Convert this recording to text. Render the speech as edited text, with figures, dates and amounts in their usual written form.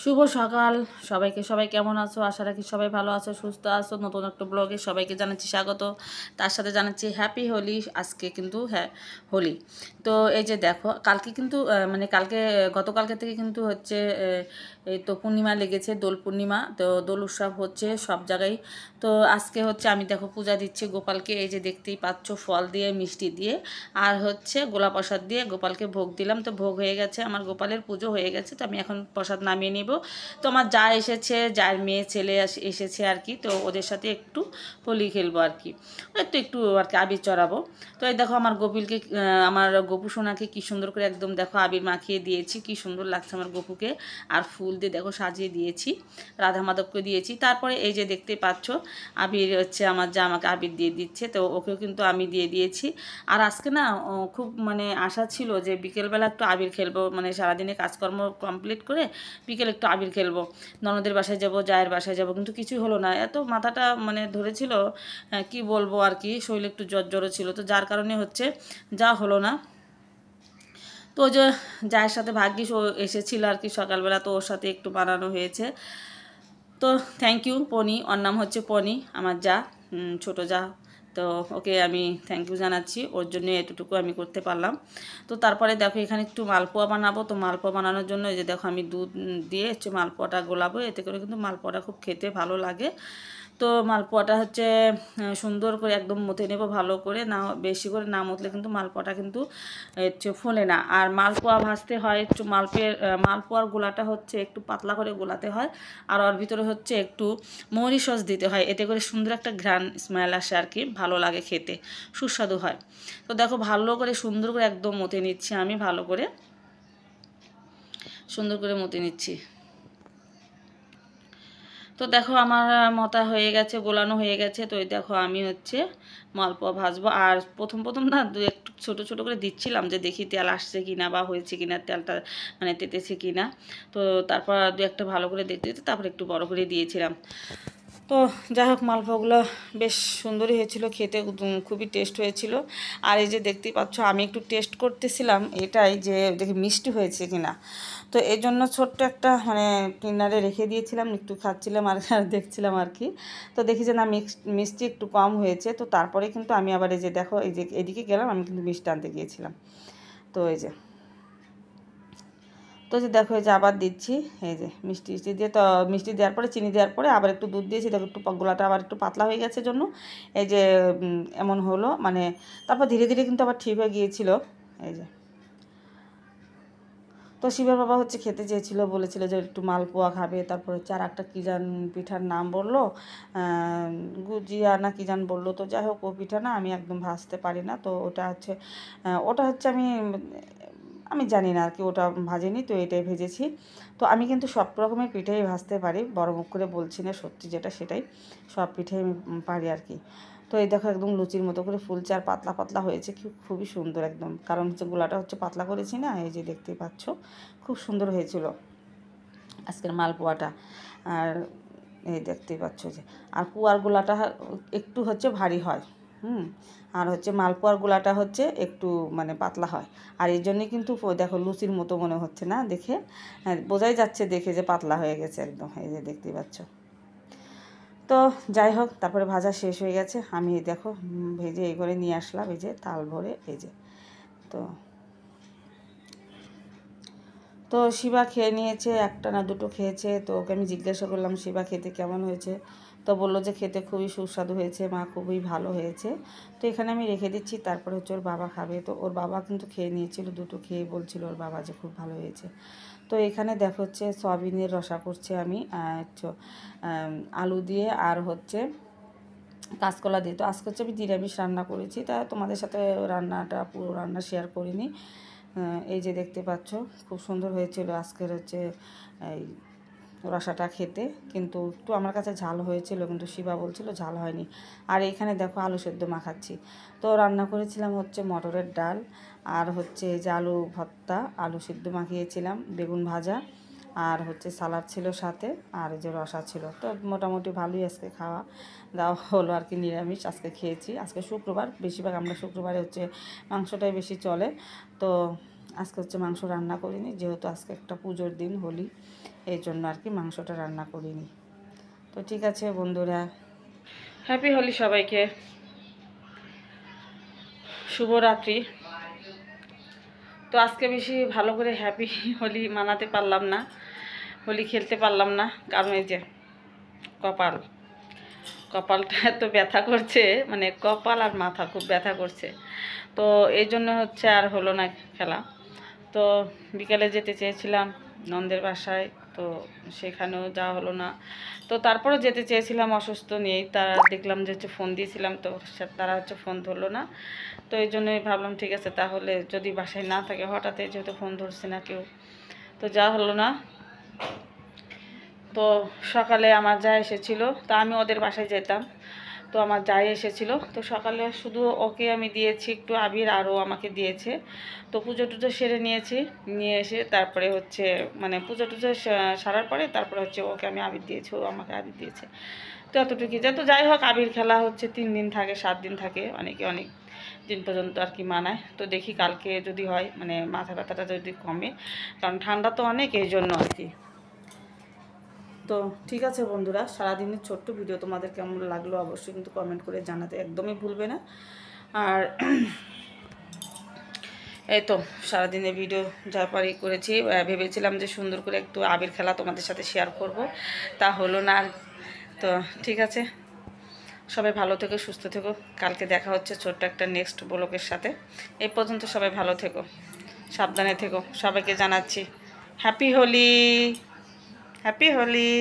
শুভ সকাল সবাইকে। সবাই কেমন আছো? আশা রাখি সবাই ভালো আছো, সুস্থ আছো। নতুন একটা ব্লগে সবাইকে জানাচ্ছি স্বাগত। তার সাথে জানাচ্ছি হ্যাপি হোলি। আজকে কিন্তু হোলি। তো এই যে দেখো, কালকে কিন্তু মানে গতকালকে থেকে কিন্তু হচ্ছে এই তো পূর্ণিমা লেগেছে, দোল পূর্ণিমা। তো দোল উৎসব হচ্ছে সব জায়গায়। তো আজকে হচ্ছে আমি দেখো পূজা দিচ্ছি গোপালকে। এই যে দেখতেই পাচ্ছ, ফল দিয়ে, মিষ্টি দিয়ে, আর হচ্ছে গোলা প্রসাদ দিয়ে গোপালকে ভোগ দিলাম। তো ভোগ হয়ে গেছে, আমার গোপালের পুজো হয়ে গেছে। তো আমি এখন প্রসাদ নামিয়ে নিব। তো আমার যা এসেছে, যার মেয়ে ছেলে এসেছে আর কি। তো ওদের সাথে একটু হোলি খেলবো আর কি, একটু আর কি আবির চড়াবো। তো এই দেখো আমার আমার গপু সোনাকে কি সুন্দর করে একদম দেখো আবির মাখিয়ে দিয়েছি, কি সুন্দর লাগছে আমার গপুকে। আর ফুল দিয়ে দেখো সাজিয়ে দিয়েছি, রাধা মাধবকে দিয়েছি। তারপরে এই যে দেখতে পাচ্ছ, আবির হচ্ছে আমার যা আমাকে আবির দিয়ে দিচ্ছে। তো ওকেও কিন্তু আমি দিয়ে দিয়েছি। আর আজকে না খুব মানে আশা ছিল যে বিকেলবেলা একটু আবির খেলবো, মানে সারাদিনে কাজকর্ম কমপ্লিট করে বিকেল একটু আবির খেলবো, ননদের বাসায় যাব, জায়ের বাসায় যাব। কিন্তু কিছুই হলো না, এত মাথাটা মানে ধরেছিল, কি বলবো আর কি, শরীরে একটু জ্বরও ছিল। তো যার কারণে হচ্ছে যা হলো না। তো ওই যে জায়ের সাথে ভাগ্যিস ও এসেছিল আর কি সকালবেলা, তো ওর সাথে একটু বানানো হয়েছে। তো থ্যাংক ইউ পনি, ওর নাম হচ্ছে পনি, আমার যা, ছোটো যা। তো ওকে আমি থ্যাংক ইউ জানাচ্ছি, ওর জন্য এতটুকু আমি করতে পারলাম। তো তারপরে দেখো এখানে একটু মালপোয়া বানাবো। তো মালপোয়া বানানোর জন্য এই যে দেখো আমি দুধ দিয়ে হচ্ছে মালপোয়াটা গোলাবো। এতে করে কিন্তু মালপোয়াটা খুব খেতে ভালো লাগে। তো মালপোয়াটা হচ্ছে সুন্দর করে একদম মথে নেব ভালো করে, না বেশি করে না মথলে কিন্তু মালপোয়াটা কিন্তু হচ্ছে ফোলে না। আর মালপোয়া ভাজতে হয় একটু মালপোয়ার গোলাটা হচ্ছে একটু পাতলা করে গোলাতে হয়। আর ওর ভিতরে হচ্ছে একটু মৌরি সস দিতে হয়, এতে করে সুন্দর একটা ঘ্রাণ স্মেল আসে আর কি, ভালো লাগে খেতে, সুস্বাদু হয়। তো দেখো ভালো করে সুন্দর করে একদম মথে নিচ্ছি, আমি ভালো করে সুন্দর করে মথে নিচ্ছি। তো দেখো আমার মতা হয়ে গেছে, গোলানো হয়ে গেছে। তো এই দেখো আমি হচ্ছে মালপোয়া ভাজবো। আর প্রথম প্রথম না একটু ছোটো ছোটো করে দিচ্ছিলাম, যে দেখি তেল আসছে কিনা বা হয়েছে কিনা, তেলটা মানে তেতেছে কিনা। তো তারপর দু একটা ভালো করে দেখতে দিতে তারপর একটু বড় করে দিয়েছিলাম। তো যাই হোক, মালপোয়াগুলো বেশ সুন্দরই হয়েছিল খেতে, খুবই টেস্ট হয়েছিল। আর এই যে দেখতেই পাচ্ছ, আমি একটু টেস্ট করতেছিলাম এটাই যে দেখি মিষ্টি হয়েছে কিনা। তো এই জন্য ছোট্ট একটা মানে কিনারে রেখে দিয়েছিলাম, একটু খাচ্ছিলাম আর দেখছিলাম আর কি। তো দেখি যে না মিষ্টি একটু কম হয়েছে। তো তারপরে কিন্তু আমি আবার এই যে দেখো, এই যে এদিকে গেলাম, আমি কিন্তু মিষ্টি আনতে গিয়েছিলাম। তো এই যে, তো যে দেখো এই যে আবার দিচ্ছি, এই যে মিষ্টি দিয়ে, তো মিষ্টি দেওয়ার পরে চিনি দেওয়ার পরে আবার একটু দুধ দিয়েছি। দেখো একটু গোলাটা আবার একটু পাতলা হয়ে গেছে জন্য এই যে এমন হলো মানে। তারপর ধীরে ধীরে কিন্তু আবার ঠিক হয়ে গিয়েছিল। এই যে, তো শিবের বাবা হচ্ছে খেতে চেয়েছিল, বলেছিল যে একটু মালপোয়া খাবে। তারপর হচ্ছে আর একটা কী জান পিঠার নাম বললো, গুজিয়া না কী জান বললো। তো যাই হোক, ও পিঠা না আমি একদম ভাজতে পারি না। তো ওটা হচ্ছে আমি আমি জানি না আর কি, ওটা ভাজিনি, তো এটাই ভেজেছি। তো আমি কিন্তু সব রকমের পিঠাই ভাজতে পারি, বড় মুখ করে বলছি না, সত্যি যেটা সেটাই, সব পিঠাই আমি পারি আর কি। তো এই দেখো একদম লুচির মতো করে ফুলছে, আর পাতলা পাতলা হয়েছে, খুবই সুন্দর একদম। কারণ হচ্ছে গোলাটা হচ্ছে পাতলা করেছি না, এই যে দেখতেই পাচ্ছ, খুব সুন্দর হয়েছিল আজকের মালপোয়াটা। আর এই দেখতেই পাচ্ছ যে, আর পুয়ার গোলাটা একটু হচ্ছে ভারী হয়। আর হচ্ছে মালপোয়ার গোলাটা হচ্ছে একটু মানে পাতলা হয়। আর এই জন্যে কিন্তু দেখো লুচির মতো মনে হচ্ছে না দেখে, বোঝাই যাচ্ছে দেখে যে পাতলা হয়ে গেছে একদম, এই যে দেখতেই পাচ্ছ। তো যাই হোক, তারপরে ভাজা শেষ হয়ে গেছে, আমি দেখো ভেজে এই করে নিয়ে আসলাম, এই যে তাল ভরে, এই যে। তো তো শিবা খেয়ে নিয়েছে, একটা না দুটো খেয়েছে। তো ওকে আমি জিজ্ঞাসা করলাম শিবা খেতে কেমন হয়েছে। তো বললো যে খেতে খুবই সুস্বাদু হয়েছে মা, খুবই ভালো হয়েছে। তো এখানে আমি রেখে দিচ্ছি, তারপরে হচ্ছে ওর বাবা খাবে। তো ওর বাবা কিন্তু খেয়ে নিয়েছিল, দুটো খেয়ে বলছিল ওর বাবা যে খুব ভালো হয়েছে। তো এখানে দেখো হচ্ছে সয়াবিনের রসা করছি আমি, আলু দিয়ে আর হচ্ছে কাঁচকলা দিয়ে। তো আজকে হচ্ছে আমি নিরামিষ রান্না করেছি, তা তোমাদের সাথে রান্নাটা পুরো রান্না শেয়ার করিনি। এই যে দেখতে পাচ্ছ, খুব সুন্দর হয়েছিল আজকের হচ্ছে এই রসাটা খেতে। কিন্তু একটু আমার কাছে ঝাল হয়েছিল, কিন্তু শিবা বলছিল ঝাল হয়নি। আর এখানে দেখো আলু সেদ্ধ মাখাচ্ছি। তো রান্না করেছিলাম হচ্ছে মটরের ডাল, আর হচ্ছে যে আলু ভর্তা, আলু সেদ্ধ মাখিয়েছিলাম, বেগুন ভাজা, আর হচ্ছে সালাদ ছিল সাথে, আর যে রসা ছিল। তো মোটামুটি ভালোই আজকে খাওয়া দাওয়া হলো আর কি, নিরামিষ আজকে খেয়েছি। আজকে শুক্রবার, বেশিরভাগ আমরা শুক্রবারে হচ্ছে মাংসটাই বেশি চলে। তো আজকে হচ্ছে মাংস রান্না করিনি, যেহেতু আজকে একটা পুজোর দিন হোলি, এই জন্য আর কি মাংসটা রান্না করিনি। তো ঠিক আছে বন্ধুরা, হ্যাপি হোলি সবাইকে, শুভরাত্রি। তো আজকে বেশি ভালো করে হ্যাপি হোলি মানাতে পারলাম না, হোলি খেলতে পারলাম না, কারণ এই যে কপালটা এত ব্যথা করছে, মানে কপাল আর মাথা খুব ব্যথা করছে। তো এই জন্য হচ্ছে আর হলো না খেলা। তো বিকালে যেতে চেয়েছিলাম নন্দের বাসায়, তো সেখানেও যাওয়া হলো না। তো তারপরে যেতে চেয়েছিলাম অসুস্থ নিয়েই, তারা দেখলাম যে হচ্ছে ফোন দিয়েছিলাম, তো তারা হচ্ছে ফোন ধরলো না। তো এই জন্যই ভাবলাম ঠিক আছে তাহলে যদি বাসায় না থাকে, হঠাৎ যেহেতু ফোন ধরছে না কেউ, তো যাওয়া হলো না। তো সকালে আমার যা এসেছিলো, তো আমি ওদের বাসায় যেতাম, তো আমার যাই এসেছিলো, তো সকালে শুধু ওকে আমি দিয়েছি একটু আবির, আরও আমাকে দিয়েছে। তো পুজো টুজো সেরে নিয়েছি, নিয়ে এসে তারপরে হচ্ছে মানে পুজো টুজো সারার পরে তারপরে হচ্ছে ওকে আমি আবির দিয়েছি, ও আমাকে আবির দিয়েছে। তো এতটুকুই যা। তো যাই হোক, আবির খেলা হচ্ছে 3 দিন থাকে, 7 দিন থাকে, অনেকে অনেক দিন পর্যন্ত আর কি মানায়। তো দেখি কালকে যদি হয়, মানে মাথা ব্যথাটা যদি কমে, কারণ ঠান্ডা তো অনেক, এই জন্য আর কি। তো ঠিক আছে বন্ধুরা, সারাদিনের ছোট্ট ভিডিও তোমাদের কেমন লাগলো অবশ্যই কিন্তু কমেন্ট করে জানাতে একদমই ভুলবে না। আর এই তো সারাদিনের ভিডিও যা পারি করেছি। ভেবেছিলাম যে সুন্দর করে একটু আবির খেলা তোমাদের সাথে শেয়ার করব, তা হলো না। তো ঠিক আছে, সবাই ভালো থেকো, সুস্থ থেকো। কালকে দেখা হচ্ছে ছোট্ট একটা নেক্সট ব্লগের সাথে। এই পর্যন্ত সবাই ভালো থেকো, সাবধানে থেকো। সবাইকে জানাচ্ছি হ্যাপি হোলি, হ্যাপি হোলি।